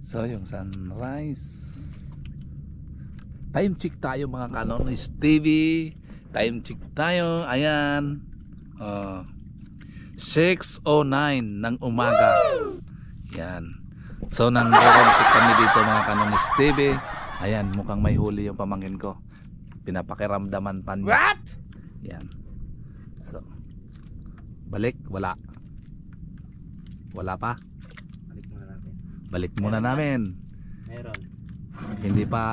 So yung sunrise. Time check tayo mga Kanonis TV. Time check tayo. Ayan. 6:09 ng umaga. Yan. So nang-rentik kami dito mga Kanonis TV. Ayan, mukhang may huli yung pamangkin ko. Pinapakiramdaman pa niya. What? Yan. So balik, wala. Wala pa. Balik muna natin. Balik muna namin. Meron.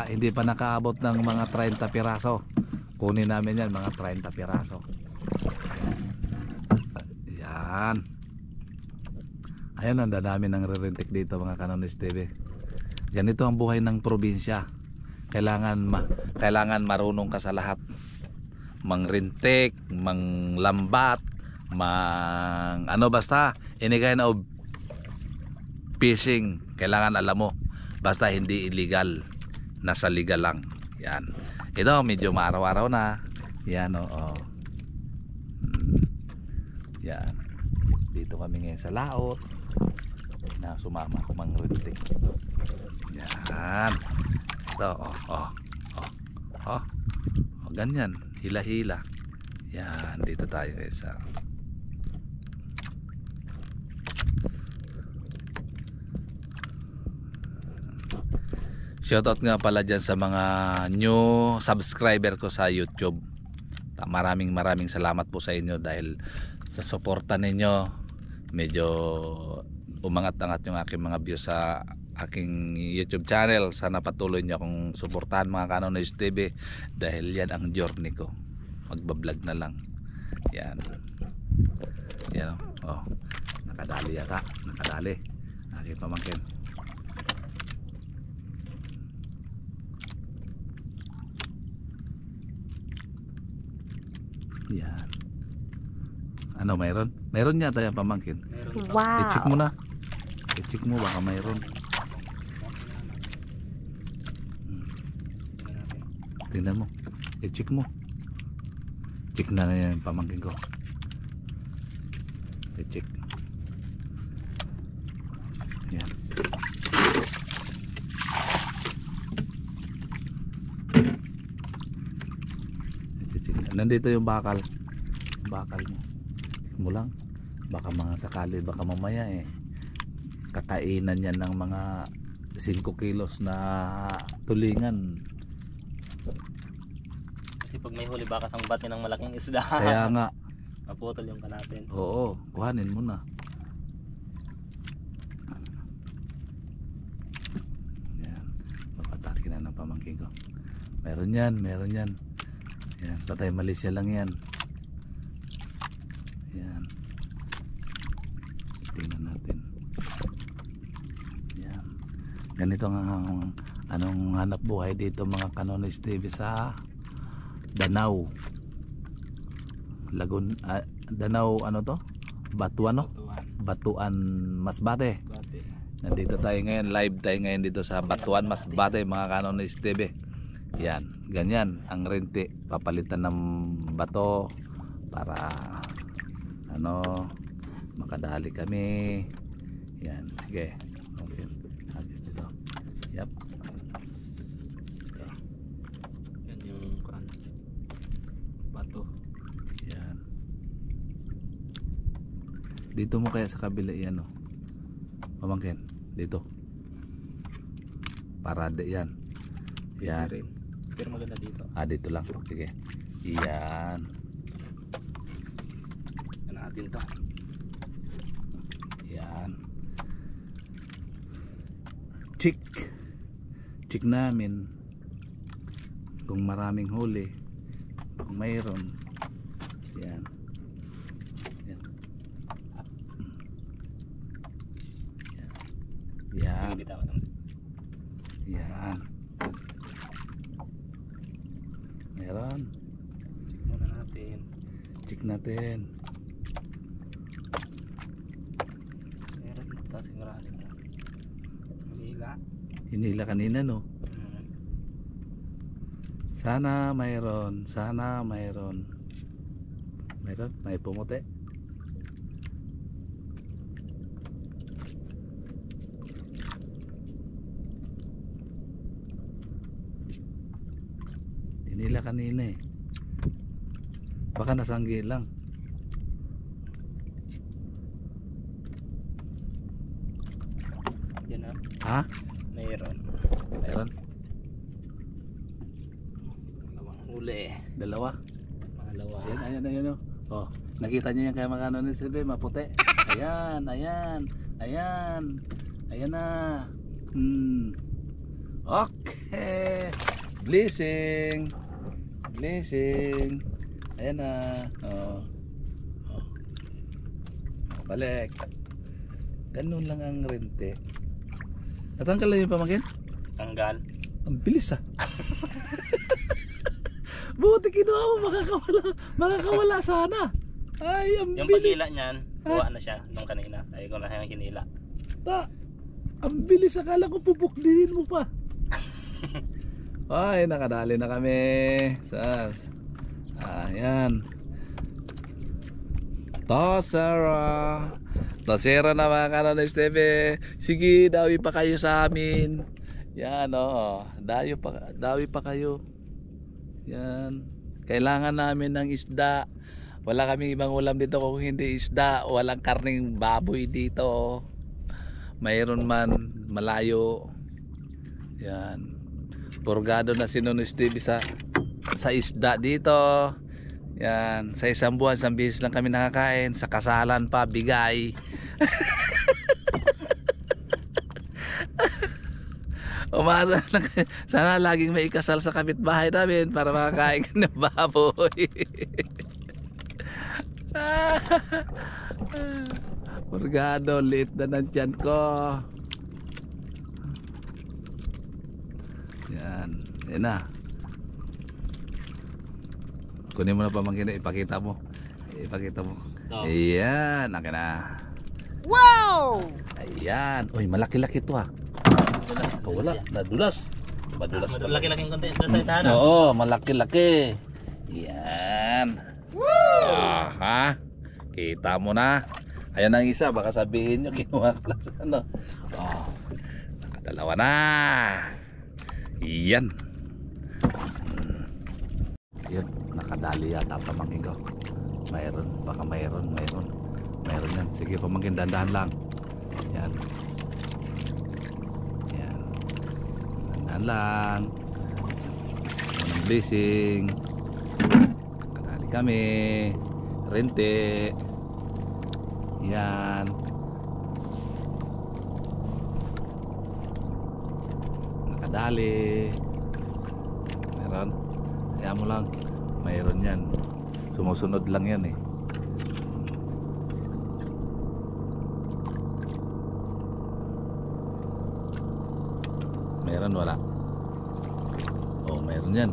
Hindi pa nakaabot ng mga 30 piraso. Kunin namin yan mga 30 piraso. Yan. Ayan, ang dadami ng re-rentik dito mga Kanonis TV. Ganito ang buhay ng probinsya. Kailangan marunong ka sa lahat. Mangrentik, manglambat, basta any kind of fishing, kailangan alam mo. Basta hindi illegal, nasa legal lang. Yan. Ito medyo maaraw-araw na. Yan o. Yan. Dito kami ngayon sa laot. Na sumama ko mangrentik. Yan. Ito ganyan, hila-hila. Yan, dito tayo guys sa shoutout nga pala dyan sa mga new subscriber ko sa YouTube. Maraming salamat po sa inyo dahil sa suporta ninyo medyo umangat-angat yung aking mga views sa aking YouTube channel. Sana patuloy nyo akong suportahan mga Kanonis TV dahil yan ang journey ko, magbablog na lang. Yan. Yan nakadali yata. Nakadali aking pamangkin. Yan. Ano, mayroon? Mayroon yata yung pamangkin. Wow. I-check mo na. I-check mo baka mayroon. Tingnan mo. I-check mo. Check na yan yung pamangkin ko. I-check. Yan. I-check. Nandito yung bakal. Bakal mo. Check mo lang. Baka mga sakali, baka mamaya kakainan yan ng mga 5 kilos na tulingan. Kasi pag may huli baka sang bati ng malaking isda. Kaya nga. Maputol yung kanapin. Oo, kuhanin mo na. Yan. Papatakin na ng pamangkin ko. Meron yan. Yan, patay Malaysia lang yan. Yan. Tingnan natin. Yan. Ganito ang anong hanap buhay dito mga Kanonis TV sa Danau. Danau Batuan Batuan Masbate. Nandito tayo ngayon, live tayo ngayon dito sa Batuan Masbate mga Kanonis TV. Yan, ganyan ang rente. Papalitan ng bato para makadali kami. Yan, sige. Okay. Dito. Yep. Yan yung bato. Yan. Dito mo kaya sa kabila yan pamangkin. Dito. Parade yan. Yan. Pero maganda dito. Dito lang. Sige. Yan. Yan natin to. Yan. Check namin kung maraming huli, kung mayroon. Yan. Yan. Yan. Meron. Check muna natin. Check natin. Meron ito sigurado mo. Hila. Hinila kanina Sana mayroon. Meron? May pumuti. siya kanina eh. Baka nasanggi lang. Yan na. Ha? Mayroon. Meron? Dalawang huli eh. Dalawa? Pangalawa. Ayan. Oh, nakita niyo yan kaya magkano ni Sebe, maputi. Ayan. Ayan na. Okay. Blessing. Ayan na. Oh. Balik. Ganun lang ang rente. Natanggal lang yung pamangkin? Tanggal. Ang bilis ah. Buti kinuha mo, makakawala sana. Ay, ang Yung bilis. pagila niyan, buwa na siya nung kanina. Ay ko na yung hinila. Ang bilis, akala ko pupuklihin mo pa. Ay, nakadali na kami. Ayan. Tosera na mga kanon ni Steve. Sige, dawi pa kayo sa amin. Yan oh, dawi pa kayo. Yan. Kailangan namin ng isda. Wala kaming ibang ulam dito kung hindi isda. Walang karning baboy dito. Mayroon man malayo. Yan. Purgado na si Nono Steve sa isda dito. Yan. Sa isang buwan, 1 beses lang kami nakakain. Sa kasalan pa, bigay. Umasa lang. Sana laging may ikasal sa kapitbahay namin para makakain ng baboy. Purgado, liit na ng tiyan ko. Yan. Yan na. Kunin mo na pamangkin, ipakita mo. Oh. Ayan, akin na. Wow! Ayan. Uy, malaki-laki to ah. Wala, nadulas. Madulas pala. Laki-laking konti. Sa Oo, malaki-laki. Yan. Aha. Kita mo na. Ayan ang isa, baka sabihin nyo kinuha ko lang sa ano. Oh, nakadalawa na. Yan. Yun, nakadali yata pamangkin ko. Mayroon, baka mayroon yan. Sige, pamangkin, dandahan lang. Yan. Dandahan lang. Ang blessing. Kadali kami. Rente. Yan. Nakadali. Meron. Kaya mo lang. Mayroon yan. Sumusunod lang yan eh. Meron, wala. Oh, meron yan.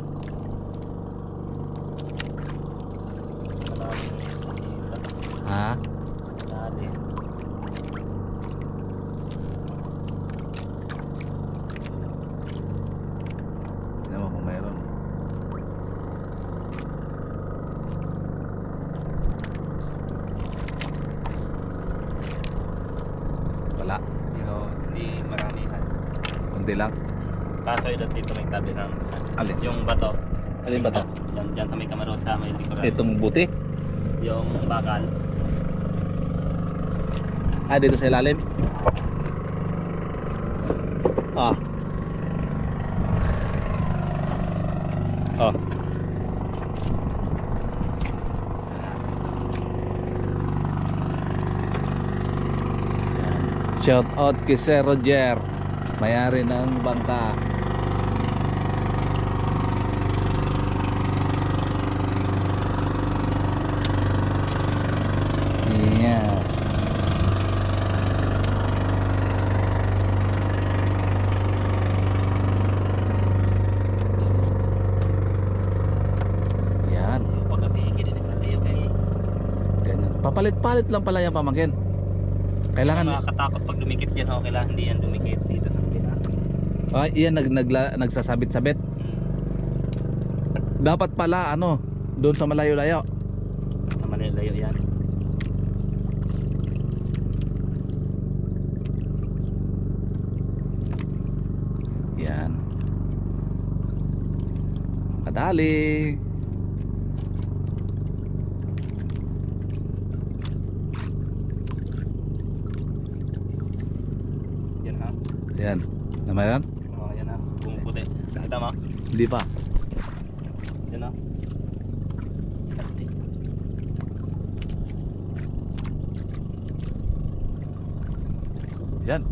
Ha? Dali. Tingnan mo kung meron. Wala. Pero hindi maramihan. Kunti lang. Kaso ito dito may tabi ng Alin? yung bato. Alin ba to? Diyan sa may kamarot sa may likuran. Itong buti? Yung bakal. Ah, dito sa ilalim? Ah. Oh. Shout out kay Sir Roger, may-ari ng bangka. Yeah. Yan, Yung pagkabihigi din sa liyo kay ganyan. Papalit-palit lang pala yung pamangkin. Kailangan nakakatakot pag dumikit yan. Okay lang, hindi yan dumikit dito sa kabila. iyan nagsasabit-sabit. Dapat pala ano, doon sa malayo-layo. Sa manilayo yan. Yan. Dali. Yan ha. Ayan. Naman yan? Oh, yan ha. Bumuputi. Kita mo? Hindi pa. Yan ha. Yan.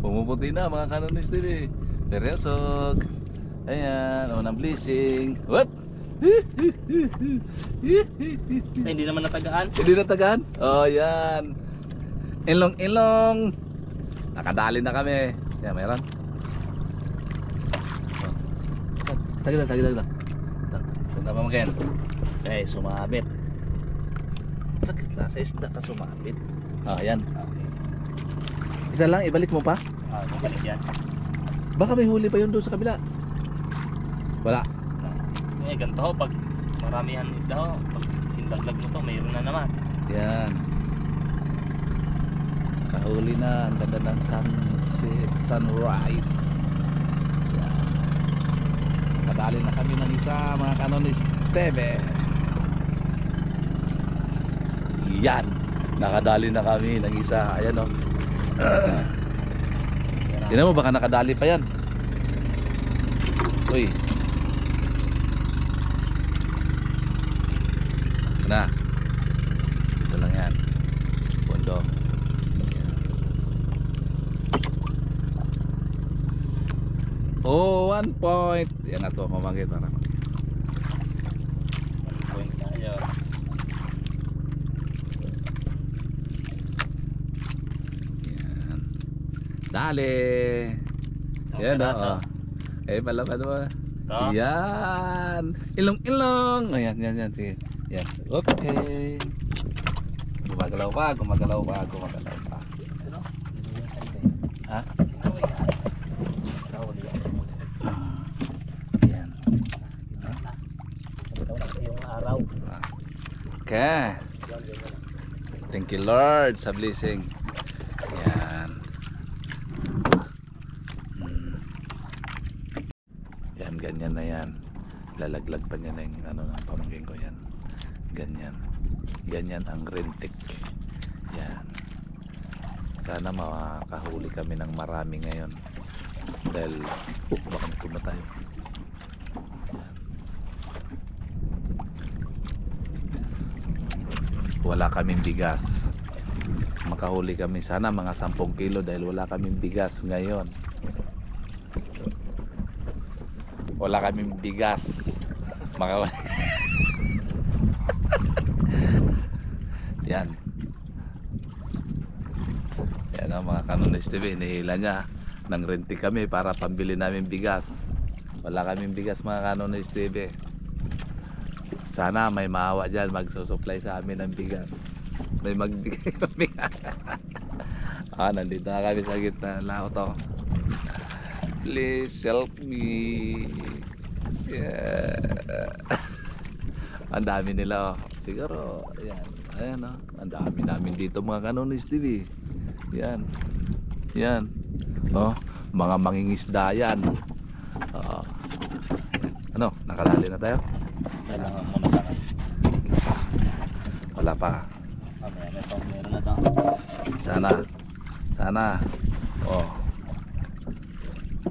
Pumuputi na mga kanonis din eh. Peryosog. Ayan. Unang blessing. Whoop! Ay, hindi naman natagaan. Hindi natagaan? Oh, yan. Ilong-ilong. Nakadali na kami. Yan, mayroon. Tagda. Punta pa magayon. Okay, sumabit. Sakit lang sa isda ka sumabit. Ah, yan. Okay. Isa lang, ibalik mo pa. Ah, balik yan. Baka may huli pa yun doon sa kabila. Wala. Eh, ganito ho. Pag maramihan isda ho, pag hindaglag mo to, mayroon na naman. Yan. Kahuli na. Ang ganda ng sunset, sunrise. Yan. Nakadali na kami ng isa, mga kanonis TV. Yan. Nakadali na kami ng isa. Ayan o. Tingnan mo, baka nakadali pa yan. Uy. Na. Ito lang yan. Pondo. Oh, 1 point. Yan na to, mamagit para. 1 point tayo. Yan. Dali. Isang Yan piraso. o. Eh, palapan mo. Ito. Yan. Ilong-ilong. Ayan, yan. Sige. Yan. Okay. Gumagalaw pa. Ha? Yan. Yung araw. Okay. Thank you Lord sa blessing. Yan. Yan, ganyan na yan. Lalaglag pa niya na yung ano ng pamangkin ko yan. Ganyan ang rentik. Yan. Sana makahuli kami ng marami ngayon. Dahil baka magtuba tayo. Yan. Wala kaming bigas. Makahuli kami sana mga 10 kilo dahil wala kaming bigas ngayon. Wala kaming bigas. Makahuli. Yan. Yan ang mga Kanonis TV. Nihila niya. Nang renti kami para pambili namin bigas. Wala kaming bigas mga Kanonis TV. Sana may maawa dyan. Magsusupply sa amin ng bigas. May magbigay ng bigas. Nandito na kami sa gitna ng laot to. Please help me. Yeah. Ang dami nila siguro. Ayan ang dami namin dito mga Kanonis TV. Yan. Mga mangingisda yan. Ano, nakadali na tayo? Kailangan mo natakas. Wala pa. Meron na to. Sana.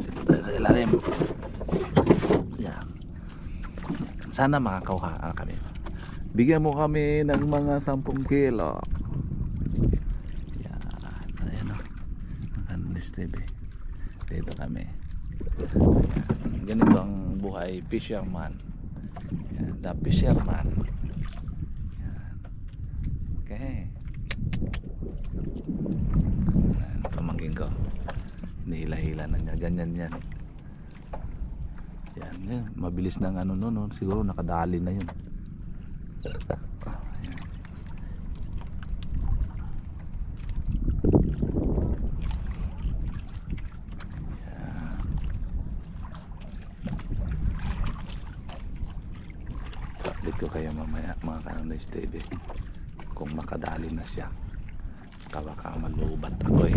Dito tayo sa ilalim. Yan. Sana makakauhaan kami. Bigyan mo kami ng mga 10 kilo. Yan. Ayan o. Kanonis TV. Dito kami. Yan. Ganito ang buhay fisherman. Yan. The fisherman. Yan. Okay. Yan. Pamangkin ko. Nihila-hila na niya. Ganyan yan. Yan. Mabilis ng ano no. Siguro nakadali na yun. Update ko kayo mamaya mga Kanonis TV kung makadali na siya. Baka malubat ako